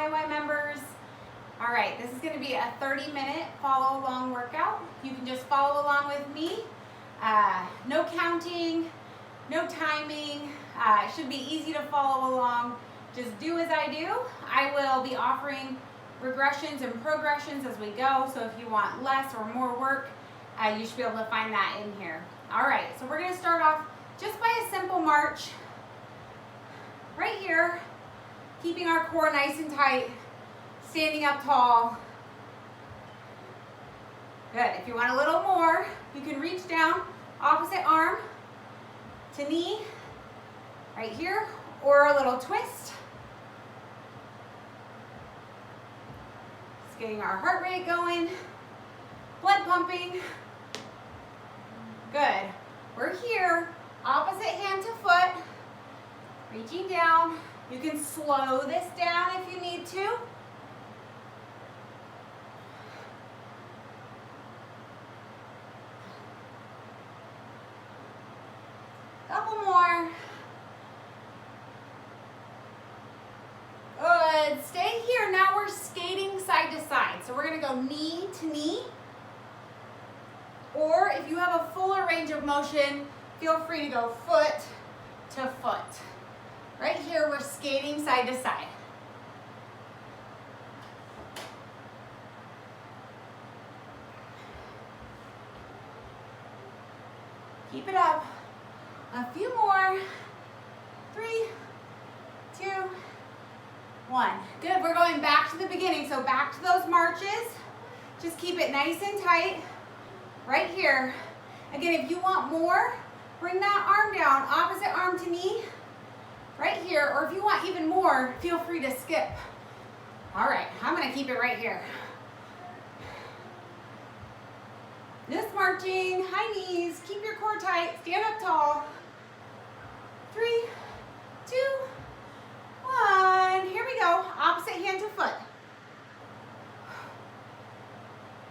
DIY members. All right, this is going to be a 30-minute follow along workout. You can just follow along with me. No counting, no timing. It should be easy to follow along. Just do as I do. I will be offering regressions and progressions as we go. So if you want less or more work, you should be able to find that in here. All right, so we're going to start off just by a simple march. Right here, keeping our core nice and tight, standing up tall. Good. If you want a little more, you can reach down, opposite arm to knee, right here, or a little twist. Just getting our heart rate going, blood pumping. Good. We're here, opposite hand to foot, reaching down. You can slow this down if you need to. Couple more. Good. Stay here. Now we're skating side to side. So we're going to go knee to knee. Or if you have a fuller range of motion, feel free to go foot to foot. Right here, we're skating side to side. Keep it up. A few more. 3, 2, 1. Good, we're going back to the beginning. So back to those marches. Just keep it nice and tight. Right here. Again, if you want more, bring that arm down, opposite arm to knee. Right here, or if you want even more, feel free to skip. All right, I'm gonna keep it right here. Just marching, high knees, keep your core tight, stand up tall. 3, 2, 1. Here we go, opposite hand to foot.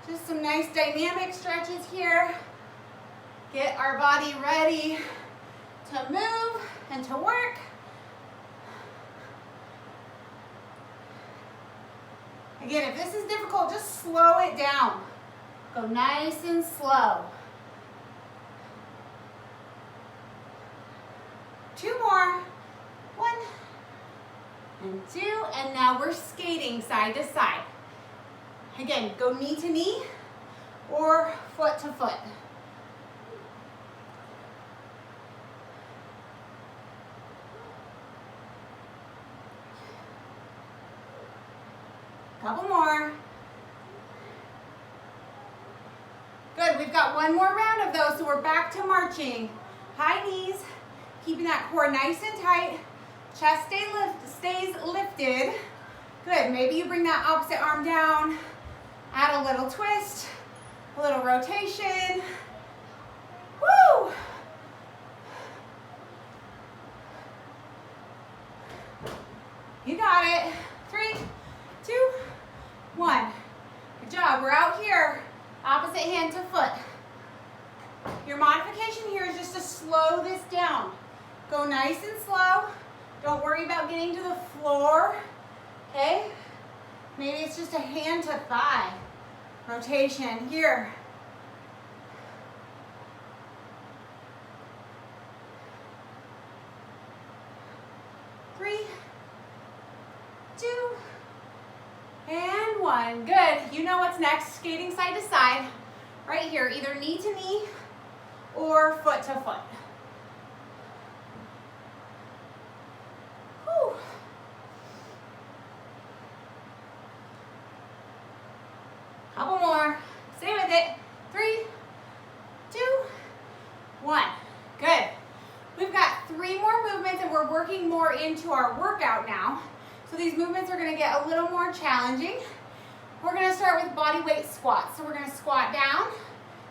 Just some nice dynamic stretches here. Get our body ready to move and to work. Again, if this is difficult, just slow it down. Go nice and slow. 2 more. 1 and 2, and now we're skating side to side. Again, go knee to knee or foot to foot. Couple more. Good, we've got one more round of those, so we're back to marching. High knees, keeping that core nice and tight. Chest stays lifted. Good, maybe you bring that opposite arm down. Add a little twist, a little rotation. Woo! You got it. 3, 2, 1. Good job. We're out here. Opposite hand to foot. Your modification here is just to slow this down. Go nice and slow. Don't worry about getting to the floor. Okay? Maybe it's just a hand to thigh rotation here. Three, 2, and 1. Good. You know what's next. Skating side to side. Right here, either knee to knee or foot to foot. Whew. Couple more. Stay with it. 3, 2, 1. Good. We've got 3 more movements and we're working more into our workout now. So these movements are going to get a little more challenging. We're going to start with body weight squats. So we're going to squat down,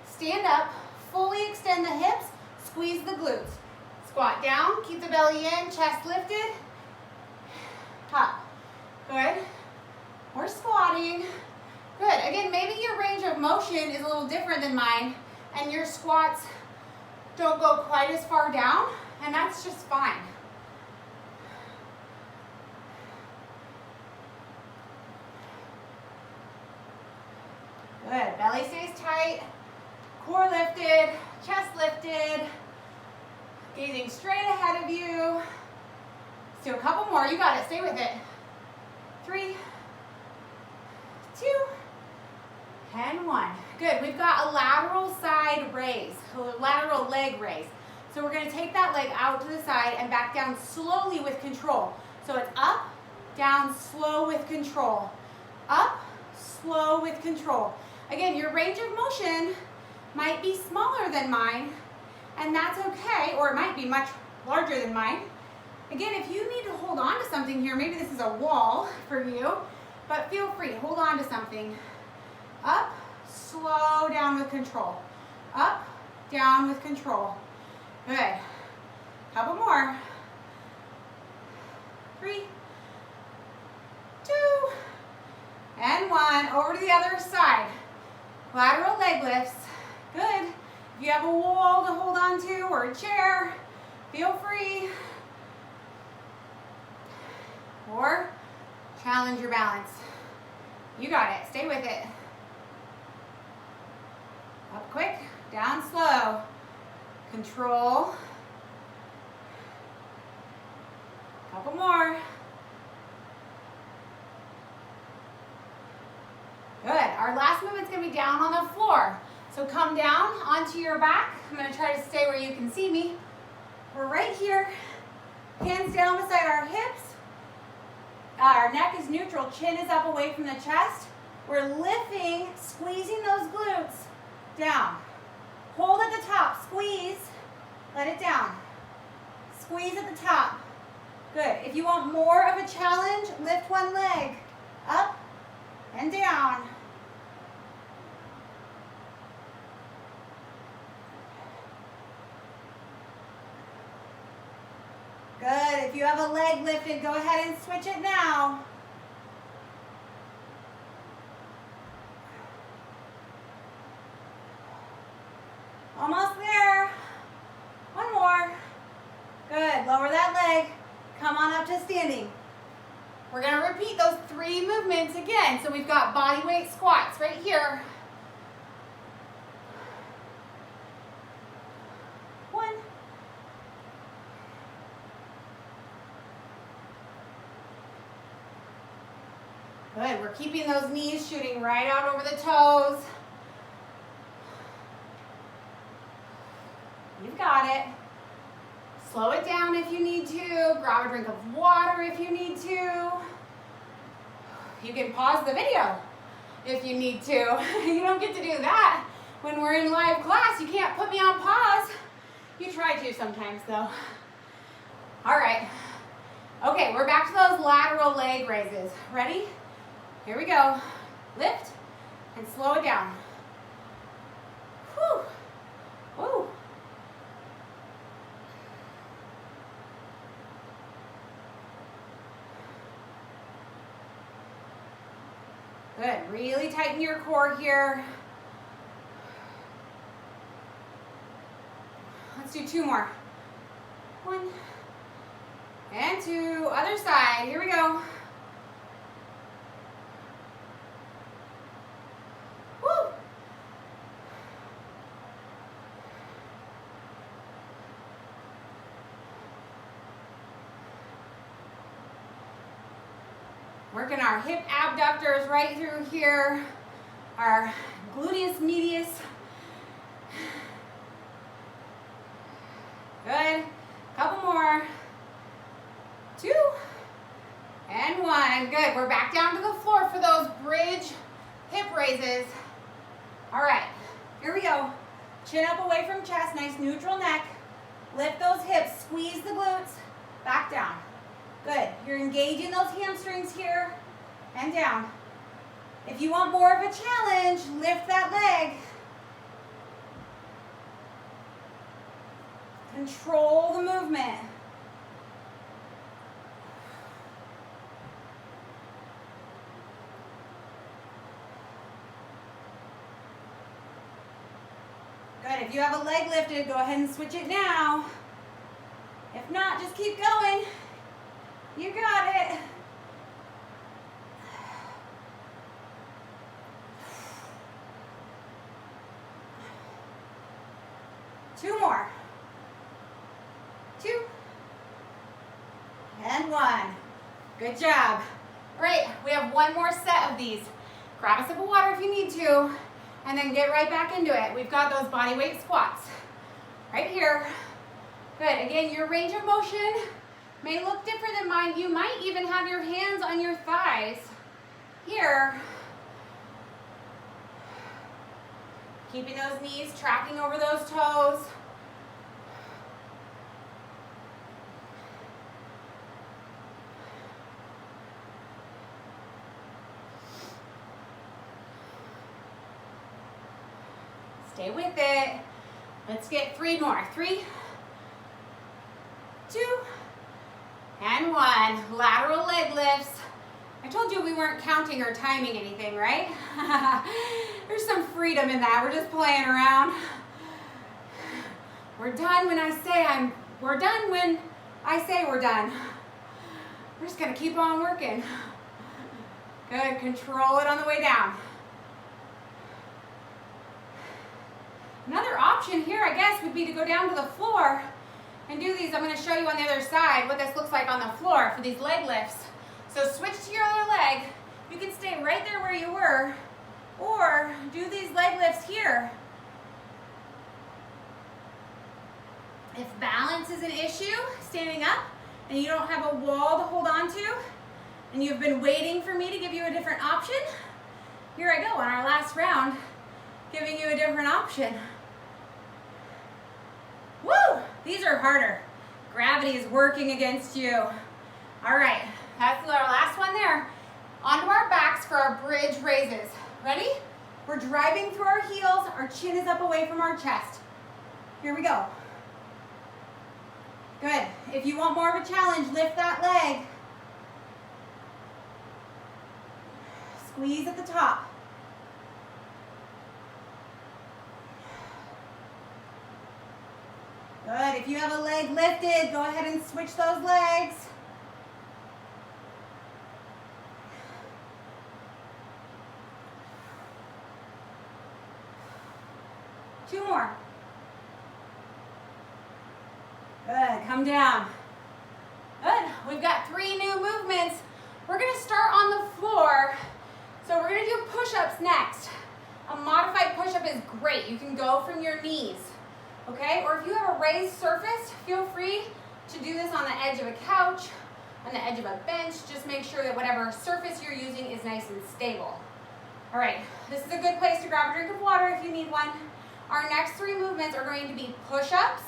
stand up, fully extend the hips, squeeze the glutes. Squat down, keep the belly in, chest lifted. Up. Good. We're squatting. Good. Again, maybe your range of motion is a little different than mine and your squats don't go quite as far down, and that's just fine. Good. Belly stays tight. Core lifted. Chest lifted. Gazing straight ahead of you. Let's do a couple more. You got it. Stay with it. 3, 2, and 1. Good. We've got a lateral side raise, a lateral leg raise. So we're going to take that leg out to the side and back down slowly with control. So it's up, down, slow with control. Up, slow with control. Again, your range of motion might be smaller than mine, and that's okay, or it might be much larger than mine. Again, if you need to hold on to something here, maybe this is a wall for you, but feel free, hold on to something. Up, slow down with control. Up, down with control. Good. Couple more. 3, 2, and 1. Over to the other side. Lateral leg lifts. Good. If you have a wall to hold on to or a chair, feel free. Or challenge your balance. You got it. Stay with it. Up quick, down slow. Control. Couple more. Good. Our last movement's going to be down on the floor. So come down onto your back. I'm going to try to stay where you can see me. We're right here. Hands down beside our hips. Our neck is neutral. Chin is up away from the chest. We're lifting, squeezing those glutes down. Hold at the top. Squeeze. Let it down. Squeeze at the top. Good. If you want more of a challenge, lift one leg. Up and down. Good. If you have a leg lifted, go ahead and switch it now. Almost there. One more. Good. Lower that leg. Come on up to standing. We're going to repeat those 3 movements again. So we've got body weight squats right here. 1. Good. We're keeping those knees shooting right out over the toes. You've got it. Slow it down if you need to. Grab a drink of water if you need to. You can pause the video if you need to. You don't get to do that when we're in live class. You can't put me on pause. You try to sometimes though. All right. Okay, we're back to those lateral leg raises. Ready? Here we go. Lift and slow it down. Whew. Woo. Good. Really tighten your core here. Let's do 2 more. 1 and 2. Other side. Here we go. Woo. Working our hip abductors right through here, our gluteus medius. Good. Couple more. 2 and 1. Good. We're back down to the floor for those bridge hip raises. All right. Here we go. Chin up away from chest. Nice neutral neck. Lift those hips. Squeeze the glutes. Back down. Good. You're engaging those hamstrings here and down. If you want more of a challenge, lift that leg. Control the movement. Good. If you have a leg lifted, go ahead and switch it now. If not, just keep going. You got it. 2 more. 2. And 1. Good job. All right, we have one more set of these. Grab a sip of water if you need to, and then get right back into it. We've got those body weight squats right here. Good. Again, your range of motion may look different than mine. You might even have your hands on your thighs here. Keeping those knees tracking over those toes. Stay with it. Let's get 3 more. 3, 2, and 1. Lateral leg lifts. I told you we weren't counting or timing anything, right? There's some freedom in that. We're just playing around. We're done when I say we're done when I say we're done. We're just gonna keep on working. Good, control it on the way down. Another option here, I guess, would be to go down to the floor and do these. I'm gonna show you on the other side what this looks like on the floor for these leg lifts. So switch to your other leg. You can stay right there where you were, or do these leg lifts here. If balance is an issue, standing up, and you don't have a wall to hold on to, and you've been waiting for me to give you a different option, here I go on our last round, giving you a different option. Woo! These are harder. Gravity is working against you. All right. That's our last one there. Onto our backs for our bridge raises. Ready? We're driving through our heels. Our chin is up away from our chest. Here we go. Good. If you want more of a challenge, lift that leg. Squeeze at the top. Good. If you have a leg lifted, go ahead and switch those legs. Two more. Good, come down. Good, we've got 3 new movements. We're gonna start on the floor. So we're gonna do push-ups next. A modified push-up is great. You can go from your knees, okay? Or if you have a raised surface, feel free to do this on the edge of a couch, on the edge of a bench. Just make sure that whatever surface you're using is nice and stable. All right, this is a good place to grab a drink of water if you need one. Our next 3 movements are going to be push-ups.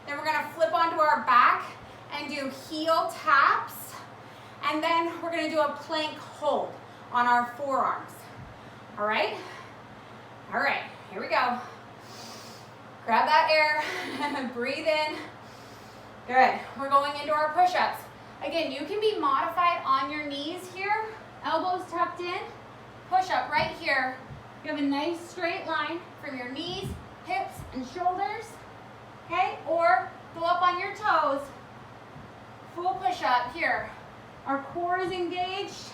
Then we're gonna flip onto our back and do heel taps. And then we're gonna do a plank hold on our forearms. All right? All right, here we go. Grab that air, breathe in. Good, we're going into our push-ups. Again, you can be modified on your knees here, elbows tucked in, push-up right here. You have a nice straight line from your knees, hips, and shoulders, okay? Or go up on your toes, full push-up here. Our core is engaged.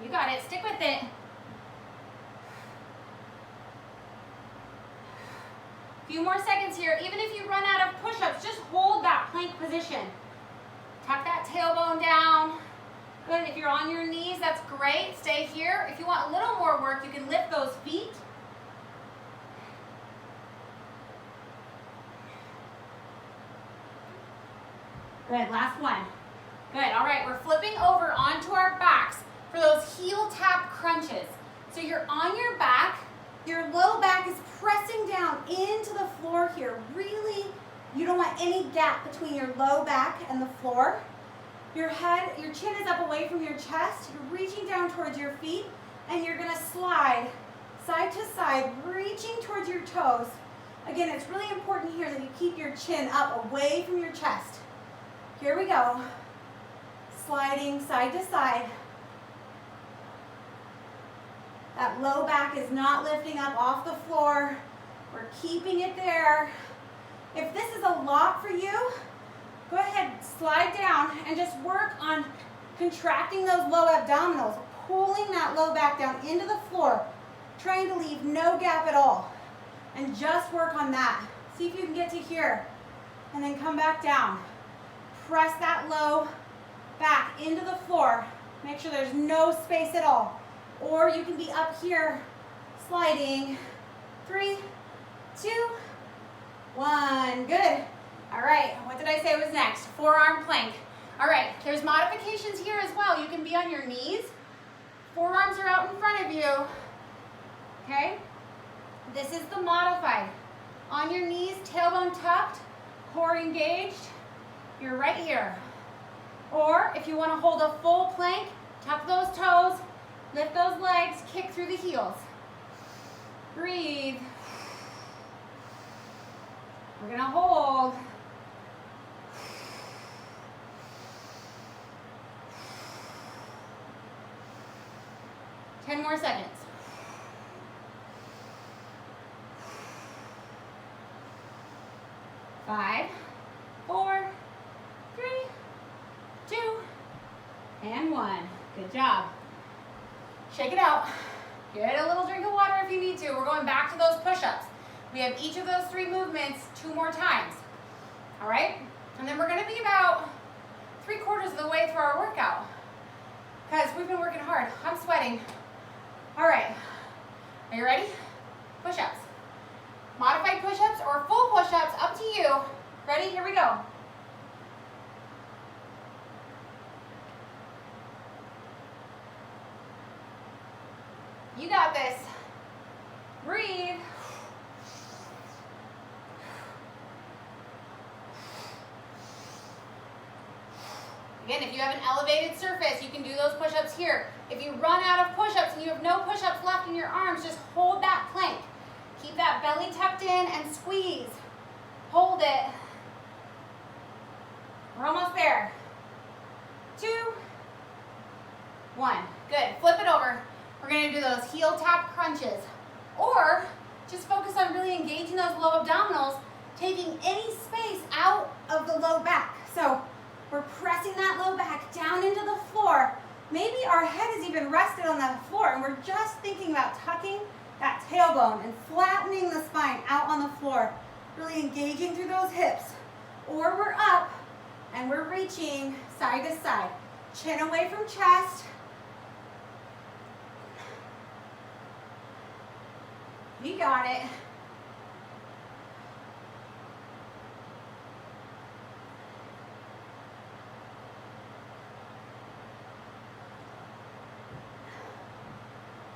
You got it, stick with it. Few more seconds here. Even if you run out of push-ups, just hold that plank position. Tuck that tailbone down. Good, if you're on your knees, that's great. Stay here. If you want a little more work, you can lift those feet. Good, last one. Good, all right, we're flipping over onto our backs for those heel tap crunches. So you're on your back, your low back is pressing down into the floor here. Really, you don't want any gap between your low back and the floor. Your head, your chin is up away from your chest. You're reaching down towards your feet, and you're gonna slide side to side, reaching towards your toes. Again, it's really important here that you keep your chin up away from your chest. Here we go. Sliding side to side. That low back is not lifting up off the floor. We're keeping it there. If this is a lot for you, go ahead, slide down and just work on contracting those low abdominals, pulling that low back down into the floor, trying to leave no gap at all. And just work on that. See if you can get to here. And then come back down. Press that low back into the floor. Make sure there's no space at all. Or you can be up here, sliding. 3, 2, 1. Good. All right, what did I say was next? Forearm plank. All right, there's modifications here as well. You can be on your knees. Forearms are out in front of you. Okay? This is the modified. On your knees, tailbone tucked, core engaged. You're right here. Or if you want to hold a full plank, tuck those toes, lift those legs, kick through the heels. Breathe. We're going to hold. Ten more seconds. 5, 4, 3, 2, and 1. Good job. Shake it out. Get a little drink of water if you need to. We're going back to those push-ups. We have each of those 3 movements 2 more times. All right? And then we're going to be about 3/4 of the way through our workout because we've been working hard. I'm sweating. All right. Are you ready? Push-ups. Modified push-ups or full push-ups, up to you. Ready? Here we go. You got this. Breathe. Again, if you have an elevated surface, you can do those push-ups here. If you run out of push-ups and you have no push-ups left in your arms, just hold that plank. Keep that belly tucked in and squeeze. Hold it. We're almost there. 2, 1. Good. Flip it over. We're going to do those heel tap crunches. Or just focus on really engaging those low abdominals, taking any space out of the low back. So we're pressing that low back down into the floor. Maybe our head is even rested on the floor and we're just thinking about tucking that tailbone and flattening the spine out on the floor, really engaging through those hips. Or we're up and we're reaching side to side. Chin away from chest. You got it.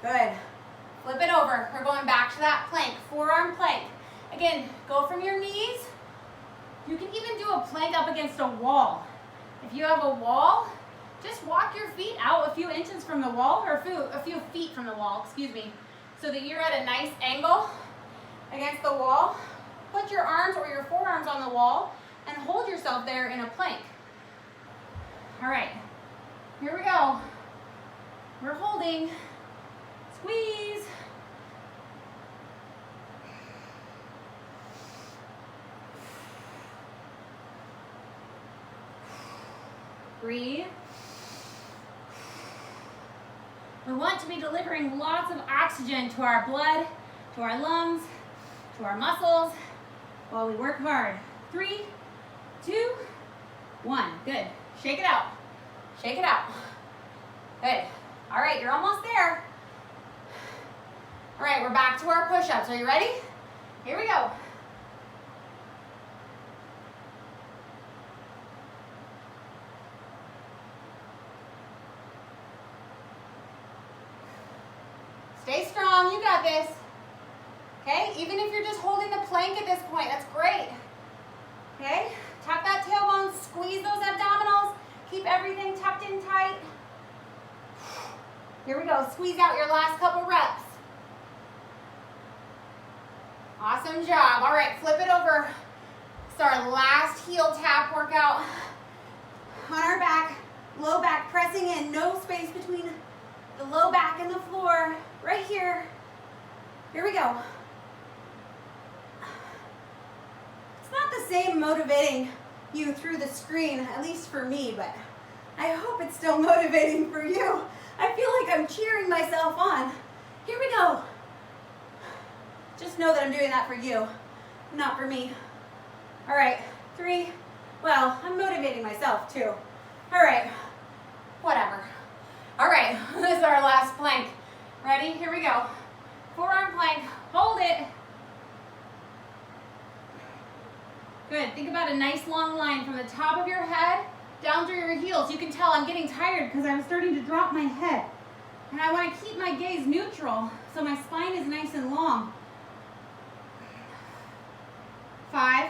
Good. Flip it over. We're going back to that plank, forearm plank. Again, go from your knees. You can even do a plank up against a wall. If you have a wall, just walk your feet out a few inches from the wall, or a few feet from the wall, excuse me, so that you're at a nice angle against the wall. Put your arms or your forearms on the wall and hold yourself there in a plank. All right, here we go. We're holding. Squeeze. Breathe. We want to be delivering lots of oxygen to our blood, to our lungs, to our muscles while we work hard. 3, 2, 1. Good. Shake it out. Shake it out. Good. All right, you're almost there. All right, we're back to our push-ups. Are you ready? Here we go. Stay strong, you got this. Okay, even if you're just holding the plank at this point, that's great. Okay, tuck that tailbone, squeeze those abdominals, keep everything tucked in tight. Here we go, squeeze out your last couple reps. Awesome job. All right, flip it over. It's our last heel tap workout. On our back, low back pressing in, no space between the low back and the floor. Right here. Here we go. It's not the same motivating you through the screen, at least for me, but I hope it's still motivating for you. I feel like I'm cheering myself on. Here we go. Just know that I'm doing that for you, not for me. All right, 3. Well, I'm motivating myself too. All right, whatever. All right, this is our last plank. Ready? Here we go. Forearm plank, hold it. Good, think about a nice long line from the top of your head down through your heels. You can tell I'm getting tired because I'm starting to drop my head. And I want to keep my gaze neutral so my spine is nice and long. 5,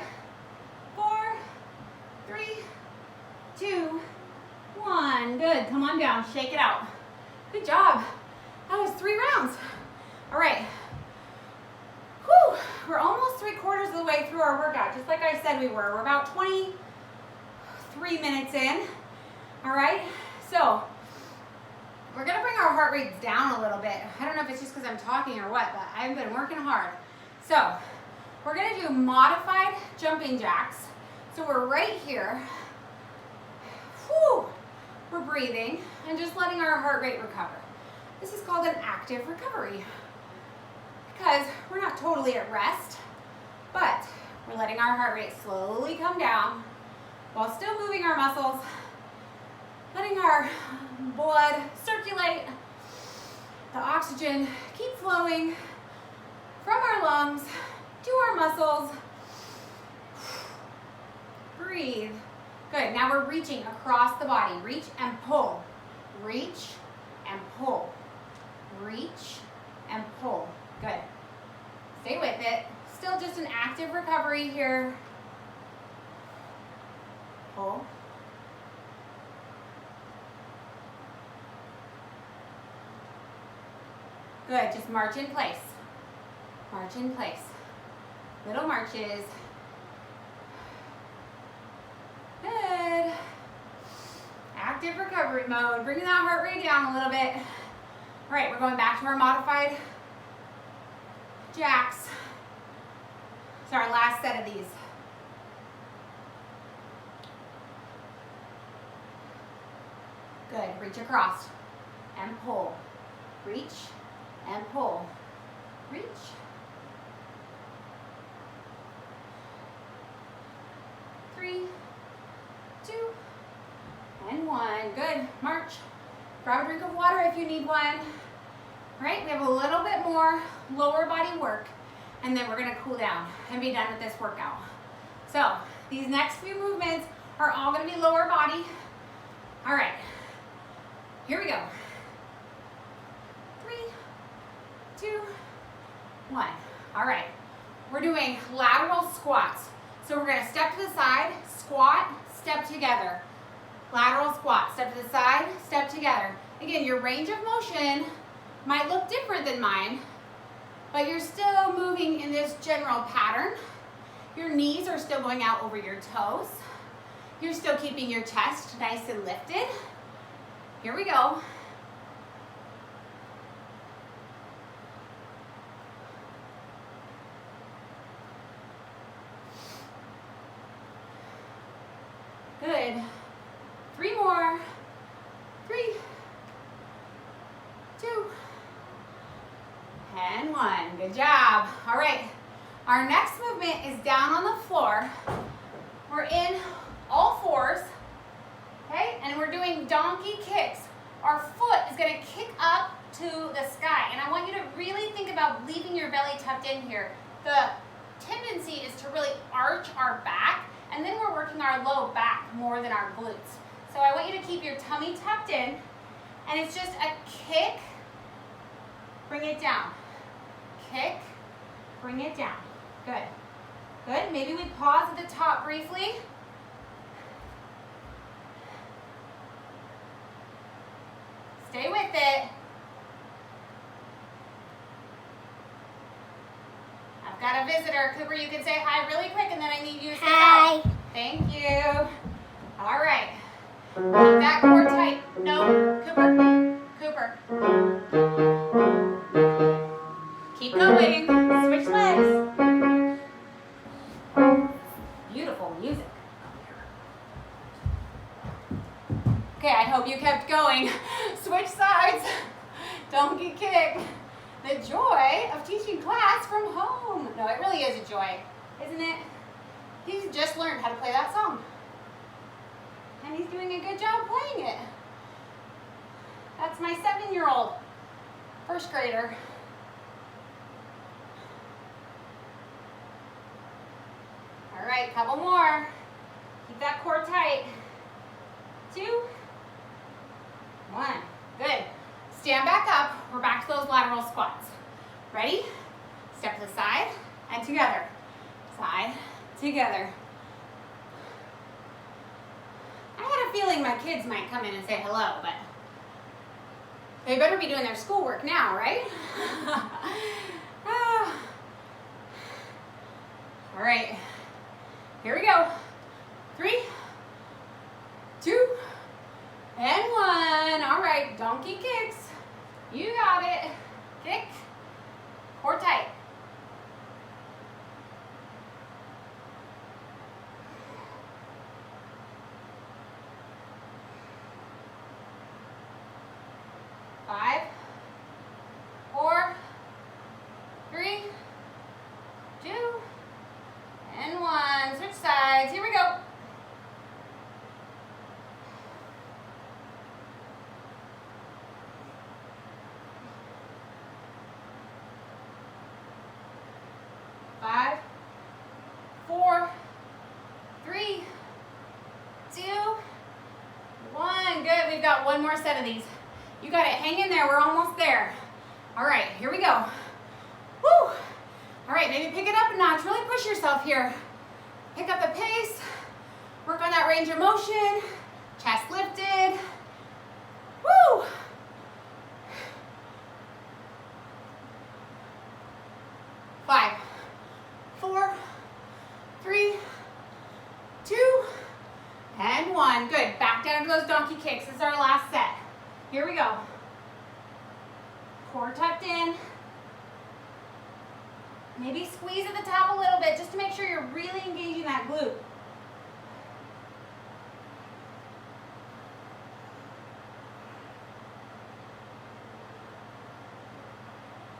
4, 3, 2, 1. Good, come on down, shake it out. Good job. That was 3 rounds. All right. Whew, we're almost 3/4 of the way through our workout, just like I said we were. We're about 23 minutes in. All right, so we're gonna bring our heart rates down a little bit. I don't know if it's just because I'm talking or what, but I've been working hard. So we're gonna do modified jumping jacks. So we're right here. Whew, we're breathing and just letting our heart rate recover. This is called an active recovery because we're not totally at rest, but we're letting our heart rate slowly come down while still moving our muscles, letting our blood circulate, the oxygen keep flowing from our lungs to our muscles. Breathe. Good, now we're reaching across the body. Reach and pull. Reach and pull. Reach and pull. Good. Stay with it. Still just an active recovery here. Pull. Good, just march in place. March in place. Little marches. Good. Active recovery mode. Bringing that heart rate down a little bit. All right, we're going back to our modified jacks. It's our last set of these. Good, reach across and pull. Reach and pull. Reach. Three, 2, and 1. Good, march. Grab a drink of water if you need one. All right, we have a little bit more lower body work, and then we're gonna cool down and be done with this workout. So these next few movements are all gonna be lower body. All right, here we go. 3, 2, 1. All right, we're doing lateral squats. So we're gonna step to the side, squat, step together. Lateral squat, step to the side, step together. Again, your range of motion might look different than mine, but you're still moving in this general pattern. Your knees are still going out over your toes. You're still keeping your chest nice and lifted. Here we go. Good. 3 more. 3, 2, and 1. Good job. All right. Our next movement is down on the floor. We're in all fours, okay? And we're doing donkey kicks. Our foot is going to kick up to the sky. And I want you to really think about leaving your belly tucked in here. The tendency is to really arch our back, and then we're working our low back more than our glutes. So I want you to keep your tummy tucked in, and it's just a kick, bring it down. Kick, bring it down. Good. Good. Maybe we pause at the top briefly. Stay with it. I've got a visitor. Cooper, you can say hi really quick, and then I need you to say hi. Thank you. All right. Keep that core tight. No, Cooper. Cooper. Keep going. Switch legs. Beautiful music. Okay, I hope you kept going. Switch sides. Donkey kick. The joy of teaching class from home. No, it really is a joy, isn't it? He's just learned how to play that song. And he's doing a good job playing it. That's my 7-year-old, first grader. All right, couple more. Keep that core tight. 2, 1. Good. Stand back up. We're back to those lateral squats. Ready? Step to the side and together. Side, together. I had a feeling my kids might come in and say hello, but they better be doing their schoolwork now, right? All right, here we go. 3, 2, and 1. All right, donkey kicks. You got it. Kick, core tight. Five, 4, 3, 2, and 1. Switch sides. Here we go. Five, 4, 3, 2, 1. Good. We've got one more set of these. You got it. Hang in there. We're almost there. All right, here we go. Woo! All right, maybe pick it up a notch. Really push yourself here. Pick up the pace. Work on that range of motion. Chest lifted. Woo! Five, 4, 3, 2, and 1. Good. Back down to those donkey kicks. This is our last set. Here we go. Core tucked in. Maybe squeeze at the top a little bit just to make sure you're really engaging that glute.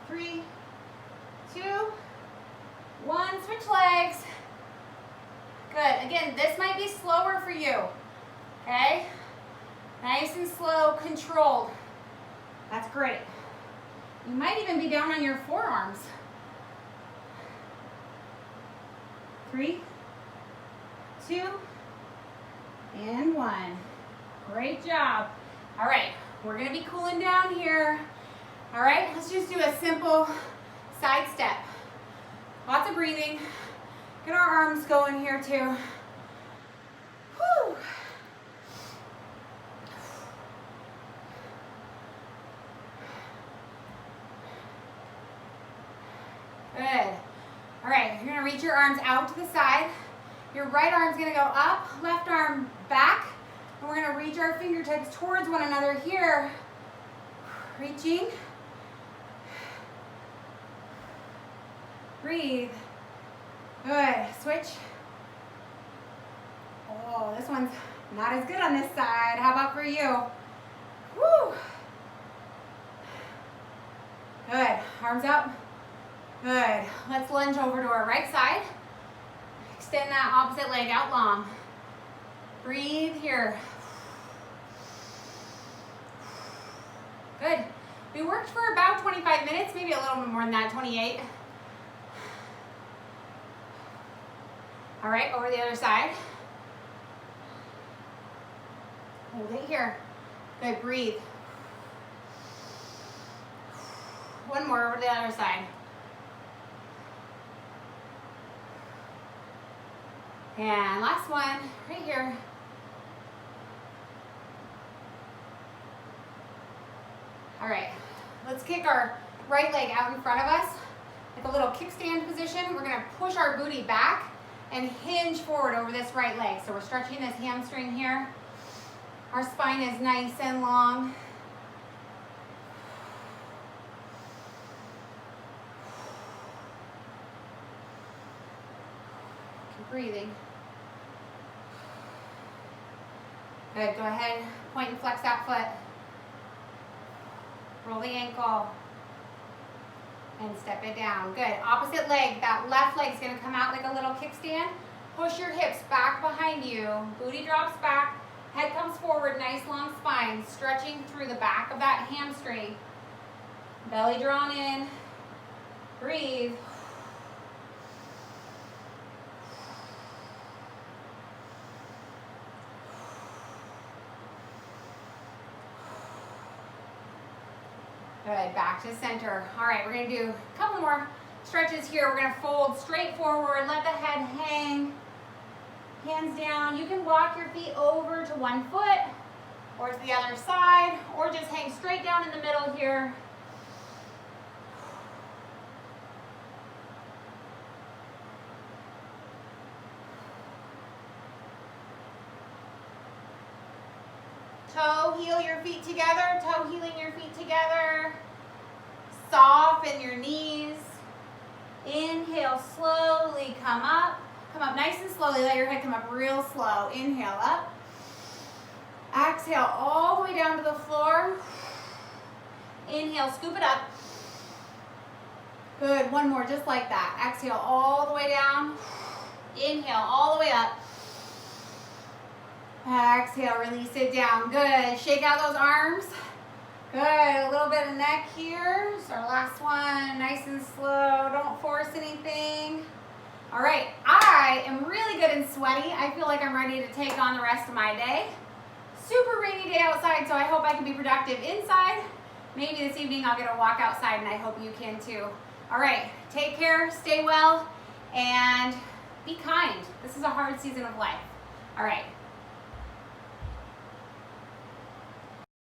Three, 2, 1. Switch legs. Good. Again, this might be slower for you. Okay? Nice and slow, controlled. That's great. You might even be down on your forearms. 3, 2, and 1. Great job. All right, we're gonna be cooling down here. All right, let's just do a simple side step. Lots of breathing. Get our arms going here too. Whew. Good. All right, you're gonna reach your arms out to the side. Your right arm's gonna go up, left arm back, and we're gonna reach our fingertips towards one another here. Reaching. Breathe. Good. Switch. Oh, this one's not as good on this side. How about for you? Woo. Good. Arms up. Good. Let's lunge over to our right side. Extend that opposite leg out long. Breathe here. Good. We worked for about 25 minutes, maybe a little bit more than that, 28. All right, over the other side. Hold it here. Good, breathe. One more over to the other side. And last one, right here. All right, let's kick our right leg out in front of us. At the little kickstand position, we're gonna push our booty back and hinge forward over this right leg. So we're stretching this hamstring here. Our spine is nice and long. Keep breathing. Good, go ahead, point and flex that foot. Roll the ankle. And step it down. Good, opposite leg. That left leg's gonna come out like a little kickstand. Push your hips back behind you. Booty drops back. Head comes forward, nice long spine. Stretching through the back of that hamstring. Belly drawn in. Breathe. Good, back to center. All right, we're gonna do a couple more stretches here. We're gonna fold straight forward, let the head hang, hands down. You can walk your feet over to one foot or to the other side, or just hang straight down in the middle here. Toe heel your feet together, toe heeling your feet together. Soften your knees. Inhale, slowly come up. Come up nice and slowly, let your head come up real slow. Inhale up. Exhale all the way down to the floor. Inhale, scoop it up. Good, one more just like that. Exhale all the way down. Inhale all the way up. Exhale, release it down. Good, shake out those arms. Good, a little bit of neck here. It's our last one, nice and slow. Don't force anything. All right, I am really good and sweaty. I feel like I'm ready to take on the rest of my day. Super rainy day outside, so I hope I can be productive inside. Maybe this evening I'll get a walk outside, and I hope you can too. All right, take care, stay well, and be kind. This is a hard season of life. All right.